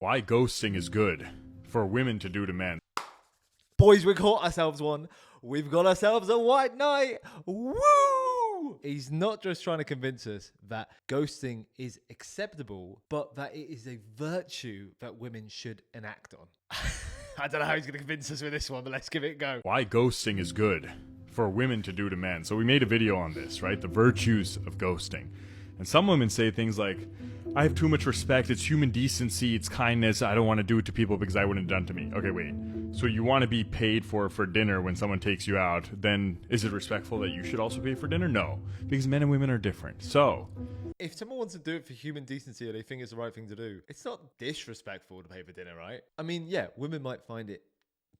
Why ghosting is good for women to do to men. Boys, we caught ourselves one. We've got ourselves a white knight. Woo! He's not just trying to convince us that ghosting is acceptable, but that it is a virtue that women should enact on. I don't know how he's going to convince us with this one, but let's give it a go. Why ghosting is good for women to do to men. So we made a video on this, right? The virtues of ghosting. And some women say things like, I have too much respect, it's human decency, it's kindness, I don't want to do it to people because I wouldn't have done to me. Okay, wait. So you want to be paid for dinner when someone takes you out, then is it respectful that you should also pay for dinner? No, because men and women are different. So if someone wants to do it for human decency or they think it's the right thing to do, it's not disrespectful to pay for dinner, right? I mean, yeah, women might find it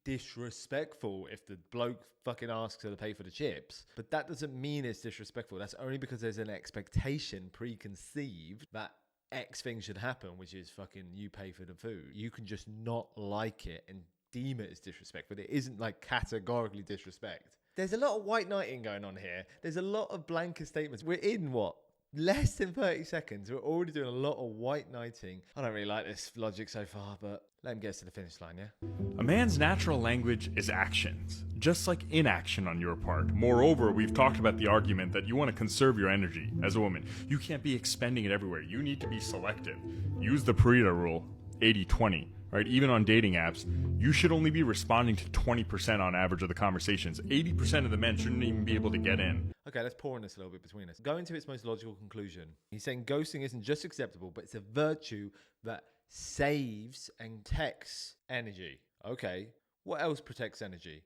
disrespectful if the bloke fucking asks her to pay for the chips, but that doesn't mean it's disrespectful. That's only because there's an expectation preconceived that X thing should happen, which is fucking you pay for the food. You can just not like it and deem it as disrespect, but it isn't like categorically disrespect. There's a lot of white knighting going on here. There's a lot of blanket statements. We're in what? Less than 30 seconds. We're already doing a lot of white knighting. I don't really like this logic so far, but let him get us to the finish line, yeah? a man's natural language is actions, just like inaction on your part. Moreover, we've talked about the argument that you want to conserve your energy as a woman. You can't be expending it everywhere. You need to be selective. Use the Pareto rule, 80-20. Right, even on dating apps, you should only be responding to 20% on average of the conversations. 80% of the men shouldn't even be able to get in. Okay, let's pour in this a little bit between us. Going to its most logical conclusion, he's saying ghosting isn't just acceptable, but it's a virtue that saves and protects energy. Okay, what else protects energy?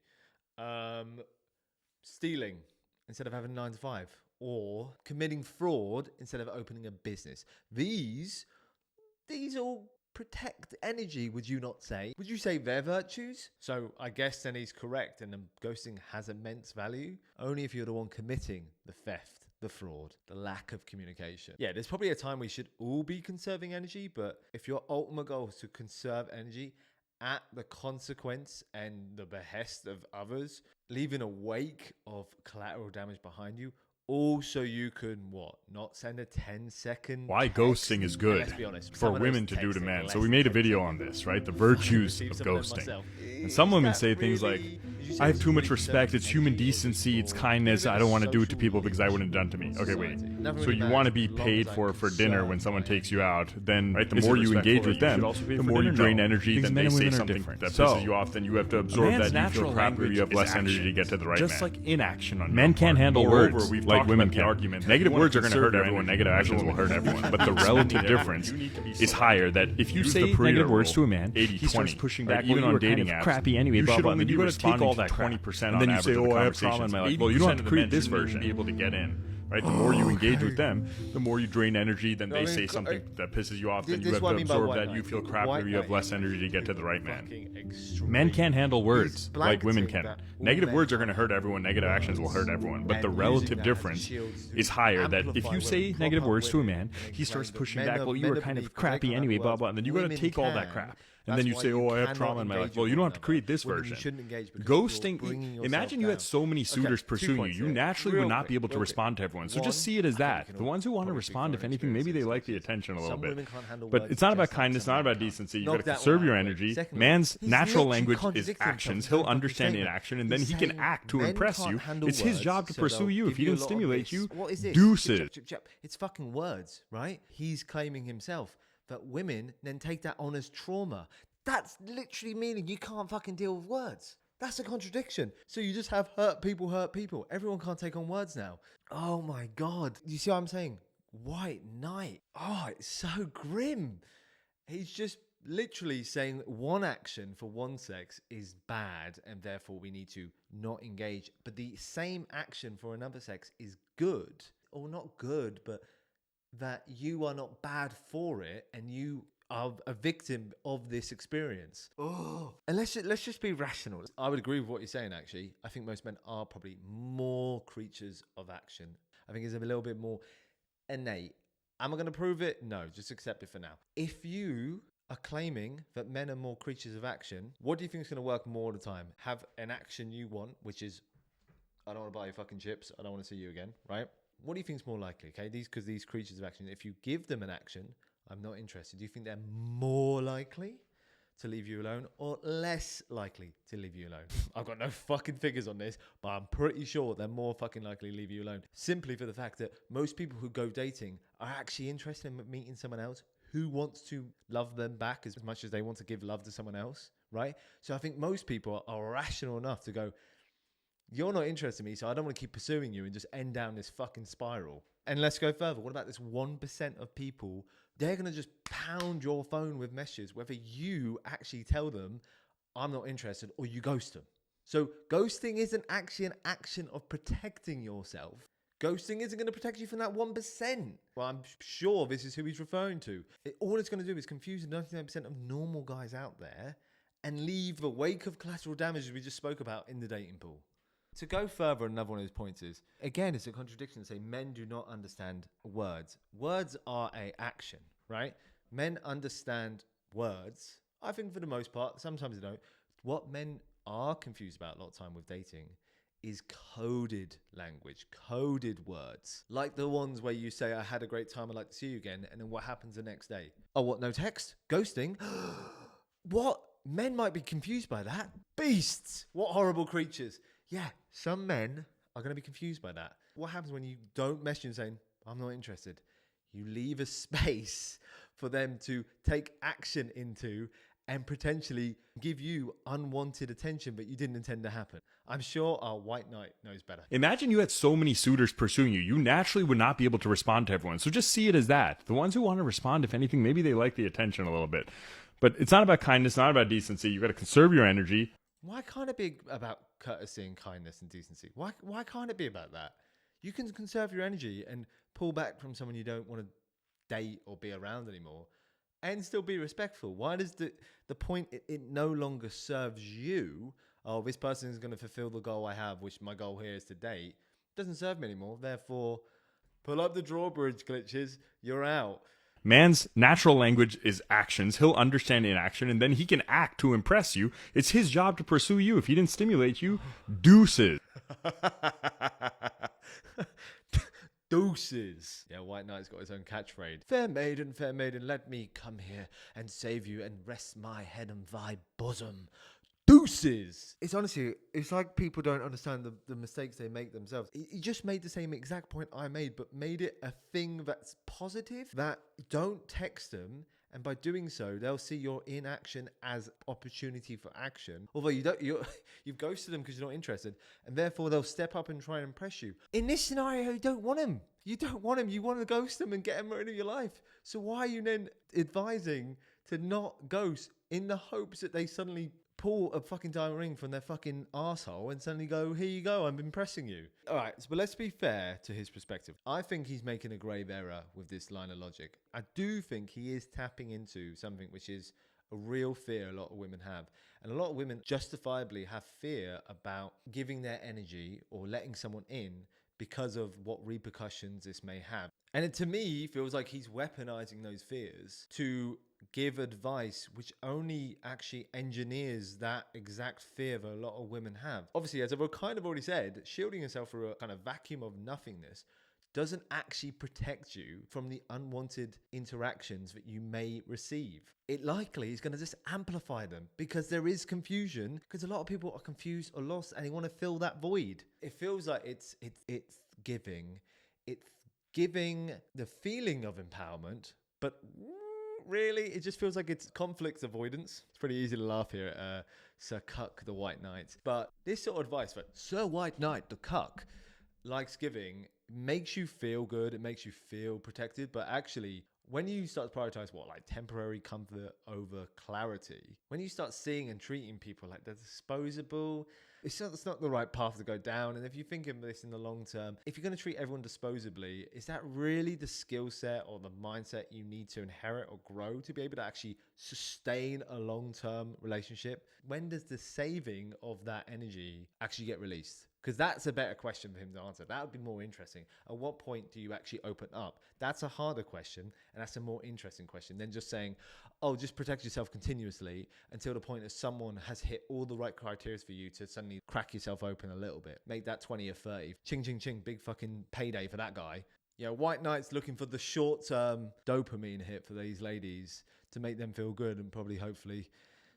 Stealing instead of having a 9 to 5, or committing fraud instead of opening a business. These all protect energy, would you not say? Would you say they're virtues? So I guess then he's correct, and the ghosting has immense value only if you're the one committing the theft, the fraud, the lack of communication. Yeah, there's probably a time we should all be conserving energy, but if your ultimate goal is to conserve energy at the consequence and the behest of others, leaving a wake of collateral damage behind you, also, you can not send a 10-second Why text. ghosting is good Let's be honest, for women to do to men. So we made a video on this, right? The virtues of ghosting. And some women say things like, I have too much respect, it's human decency, it's kindness, I don't want to do it to people because I wouldn't have done to me. Okay, wait. So you want to be paid for dinner when someone takes you out, then right, the more you engage with them, the more you drain energy, then they say something that pisses you off, then you have to absorb that you feel crap or you have less energy to get to the right man. Just like inaction on Men can't handle words like women can. Argument. Negative words are going to hurt everyone. Negative actions will hurt everyone. But the relative difference is higher. That if you say negative words to a man, 80-20, he starts pushing back. Even on dating apps, crappy anyway. You should only be responding to 20%. And then you say, "Oh, I have trauma in my life." Well, you don't have to create this version. Be able to get in. Right? The more you engage with them, the more you drain energy. Then they say something that pisses you off. Then you have to absorb that. You feel crap, or you have less energy to get to the right man. Men can't handle words like women can. Negative words are going to hurt everyone. Negative actions will hurt everyone. But the relative difference is higher. That if you say negative words to a man, he starts pushing back. Well, you were kind of crappy anyway, blah blah. And then you got to take all that crap. And then you say, oh, I have trauma in my life. Well, you don't have to create this version. Ghosting, imagine you had so many suitors pursuing you. You naturally would not be able to respond to everyone. So just see it as that. The ones who want to respond, if anything, maybe they like the attention a little bit. But it's not about kindness, not about decency. You got to conserve your energy. Man's natural language is actions. He'll understand inaction, and then he can act to impress you. It's his job to pursue you. If he didn't stimulate you, deuces. It's fucking words, right? He's claiming himself that women then take that on as trauma. That's literally meaning you can't fucking deal with words. That's a contradiction. So you just have hurt people hurt people. Everyone can't take on words now. Oh my God. You see what I'm saying? White knight. Oh, it's so grim. He's just literally saying one action for one sex is bad and therefore we need to not engage. But the same action for another sex is good. Or not good, but that you are not bad for it and you are a victim of this experience. Oh, and let's just be rational. I would agree with what you're saying, actually. I think most men are probably more creatures of action. I think it's a little bit more innate. Am I going to prove it? No, just accept it for now. If you are claiming that men are more creatures of action, what do you think is going to work more of the time? Have an action you want, which is, I don't want to buy you fucking chips. I don't want to see you again, right? What do you think is more likely? Okay, because these creatures of action, if you give them an action I'm not interested, do you think they're more likely to leave you alone or less likely to leave you alone? I've got no fucking figures on this, but I'm pretty sure they're more fucking likely to leave you alone. Simply for the fact that most people who go dating are actually interested in meeting someone else who wants to love them back as much as they want to give love to someone else, right? So I think most people are rational enough to go, you're not interested in me, so I don't want to keep pursuing you and just end down this fucking spiral. And let's go further. What about this 1% of people? They're going to just pound your phone with messages, whether you actually tell them, I'm not interested, or you ghost them. So ghosting isn't actually an action of protecting yourself. Ghosting isn't going to protect you from that 1%. Well, I'm sure this is who he's referring to. All it's going to do is confuse the 99% of normal guys out there and leave the wake of collateral damage we just spoke about in the dating pool. To go further, another one of his points is, again, it's a contradiction to say men do not understand words. Words are an action, right? Men understand words, I think for the most part. Sometimes they don't. What men are confused about a lot of time with dating is coded language, coded words. Like the ones where you say, I had a great time, I'd like to see you again. And then what happens the next day? Oh, what, no text? Ghosting? What? Men might be confused by that. Beasts! What horrible creatures. Yeah, some men are going to be confused by that. What happens when you don't message them saying, I'm not interested? You leave a space for them to take action into and potentially give you unwanted attention that you didn't intend to happen. I'm sure our white knight knows better. Imagine you had so many suitors pursuing you. You naturally would not be able to respond to everyone. So just see it as that. The ones who want to respond, if anything, maybe they like the attention a little bit. But it's not about kindness, not about decency. You've got to conserve your energy. Why can't it be about courtesy and kindness and decency? Why can't it be about that? You can conserve your energy and pull back from someone you don't want to date or be around anymore and still be respectful. Why does the point it no longer serves you? Oh, this person is going to fulfill the goal I have, which my goal here is to date. Doesn't serve me anymore. Therefore, pull up the drawbridge, glitches. You're out. Man's natural language is actions. He'll understand inaction, and then he can act to impress you. It's his job to pursue you. If he didn't stimulate you, deuces. Deuces. Yeah, White Knight's got his own catchphrase. Fair maiden, let me come here and save you and rest my head on thy bosom. Deuces. It's honestly, it's like people don't understand the mistakes they make themselves. He just made the same exact point I made, but made it a thing that's positive, that don't text them. And by doing so, they'll see your inaction as opportunity for action. Although you've ghosted them because you're not interested. And therefore, they'll step up and try and impress you. In this scenario, you don't want him. You don't want him. You want to ghost them and get him rid of your life. So why are you then advising to not ghost in the hopes that they suddenly pull a fucking diamond ring from their fucking arsehole and suddenly go, here you go, I'm impressing you. All right, but let's be fair to his perspective. I think he's making a grave error with this line of logic. I do think he is tapping into something which is a real fear a lot of women have. And a lot of women justifiably have fear about giving their energy or letting someone in because of what repercussions this may have. And it, to me, feels like he's weaponizing those fears to give advice which only actually engineers that exact fear that a lot of women have. Obviously, as I've kind of already said, shielding yourself through a kind of vacuum of nothingness doesn't actually protect you from the unwanted interactions that you may receive. It likely is going to just amplify them because there is confusion, because a lot of people are confused or lost and they want to fill that void. It feels like it's giving the feeling of empowerment, but really, it just feels like it's conflict avoidance. It's pretty easy to laugh here at Sir Cuck, the White Knight. But this sort of advice that Sir White Knight, the Cuck, likes giving makes you feel good. It makes you feel protected. But actually, when you start to prioritize temporary comfort over clarity, when you start seeing and treating people like they're disposable, it's not the right path to go down. And if you think of this in the long term, if you're going to treat everyone disposably, is that really the skill set or the mindset you need to inherit or grow to be able to actually sustain a long-term relationship? When does the saving of that energy actually get released? Because that's a better question for him to answer. That would be more interesting. At what point do you actually open up? That's a harder question, and that's a more interesting question than just saying, oh, just protect yourself continuously until the point that someone has hit all the right criteria for you to suddenly crack yourself open a little bit. Make that 20 or 30. Ching, ching, ching. Big fucking payday for that guy. Yeah, white knights looking for the short-term dopamine hit for these ladies to make them feel good and probably, hopefully,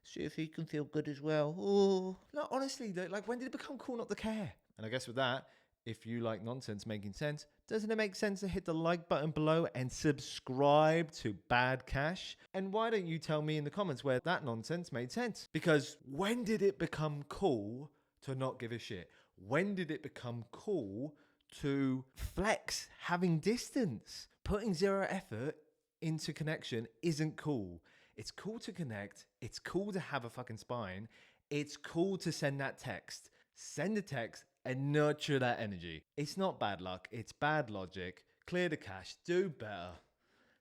see if he can feel good as well. Oh, no, honestly, like, when did it become cool not to care? And I guess with that, if you like nonsense making sense, doesn't it make sense to hit the like button below and subscribe to BadCache? And why don't you tell me in the comments where that nonsense made sense? Because when did it become cool to not give a shit? When did it become cool to flex having distance? Putting zero effort into connection isn't cool. It's cool to connect. It's cool to have a fucking spine. It's cool to send that text. Send a text and nurture that energy. It's not bad luck. It's bad logic. Clear the cache. Do better.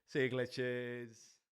See you, glitches.